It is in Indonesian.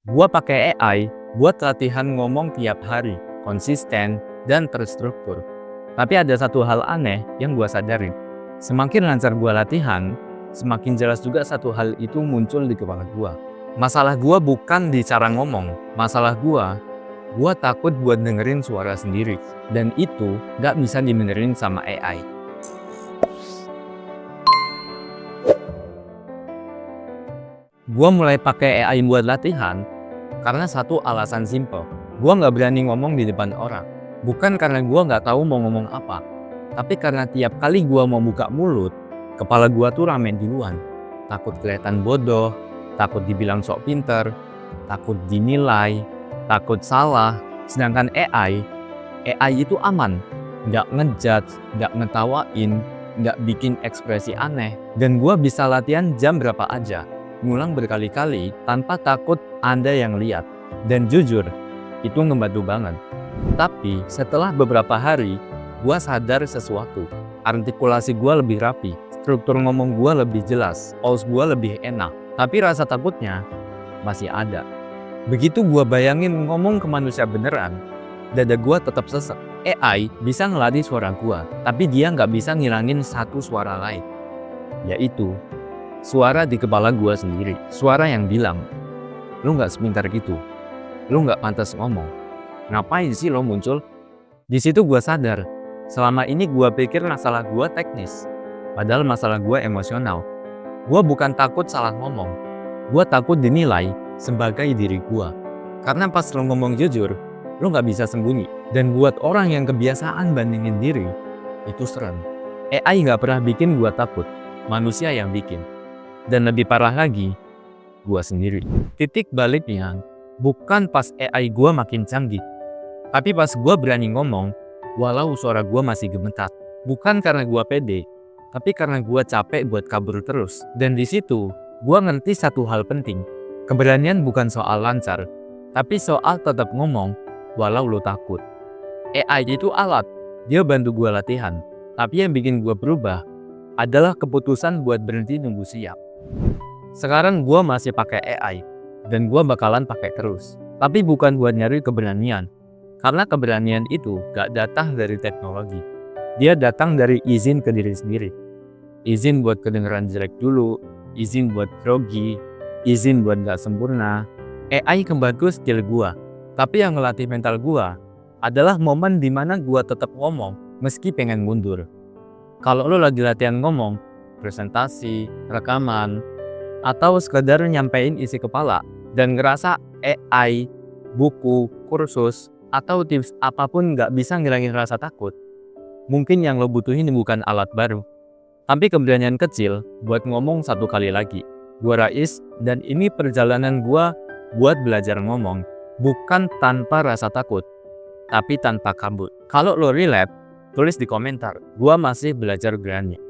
Gua pakai AI buat latihan ngomong tiap hari, konsisten, dan terstruktur. Tapi ada satu hal aneh yang gua sadarin. Semakin lancar gua latihan, semakin jelas juga satu hal itu muncul di kepala gua. Masalah gua bukan di cara ngomong. Masalah gua takut buat dengerin suara sendiri. Dan itu gak bisa dibenerin sama AI. Gua mulai pakai AI buat latihan karena satu alasan simple. Gua nggak berani ngomong di depan orang. Bukan karena gua nggak tahu mau ngomong apa, tapi karena tiap kali gua mau buka mulut, kepala gua tuh ramen duluan. Takut kelihatan bodoh, takut dibilang sok pinter, takut dinilai, takut salah. Sedangkan AI itu aman. Nggak ngejudge, nggak ngetawain, nggak bikin ekspresi aneh. Dan gua bisa latihan jam berapa aja. Ngulang berkali-kali tanpa takut Anda yang lihat. Dan jujur, itu ngebantu banget. Tapi setelah beberapa hari, gua sadar sesuatu. Artikulasi gua lebih rapi, struktur ngomong gua lebih jelas, pause gua lebih enak. Tapi rasa takutnya masih ada. Begitu gua bayangin ngomong ke manusia beneran, dada gua tetap sesek. AI bisa ngelatih suara gua, tapi dia nggak bisa ngilangin satu suara lain, yaitu suara di kepala gua sendiri. Suara yang bilang, lu nggak sepintar gitu, lu nggak pantas ngomong, ngapain sih lo muncul? Di situ gua sadar, selama ini gua pikir masalah gua teknis, padahal masalah gua emosional. Gua bukan takut salah ngomong, gua takut dinilai sebagai diri gua. Karena pas lo ngomong jujur, lo nggak bisa sembunyi. Dan buat orang yang kebiasaan bandingin diri, itu serem. AI nggak pernah bikin gua takut, manusia yang bikin. Dan lebih parah lagi, gua sendiri. Titik baliknya, bukan pas AI gua makin canggih, tapi pas gua berani ngomong, walau suara gua masih gemetar. Bukan karena gua pede, tapi karena gua capek buat kabur terus. Dan di situ, gua ngerti satu hal penting. Keberanian bukan soal lancar, tapi soal tetap ngomong, walau lo takut. AI itu alat, dia bantu gua latihan. Tapi yang bikin gua berubah, adalah keputusan buat berhenti nunggu siap. Sekarang gua masih pakai AI, dan gua bakalan pakai terus. Tapi bukan buat nyari keberanian, karena keberanian itu gak datang dari teknologi. Dia datang dari izin ke diri sendiri. Izin buat kedengeran jelek dulu, izin buat grogi, izin buat gak sempurna. AI kebantu skill gua, tapi yang ngelatih mental gua adalah momen dimana gua tetap ngomong meski pengen mundur. Kalau lo lagi latihan ngomong, presentasi, rekaman, atau sekedar nyampein isi kepala, dan ngerasa AI, buku, kursus, atau tips apapun gak bisa ngilangin rasa takut, mungkin yang lo butuhin bukan alat baru, tapi keberanian kecil buat ngomong satu kali lagi. Gua Rais, dan ini perjalanan gua buat belajar ngomong, bukan tanpa rasa takut, tapi tanpa kabur. Kalau lo relate, tulis di komentar, gua masih belajar berani.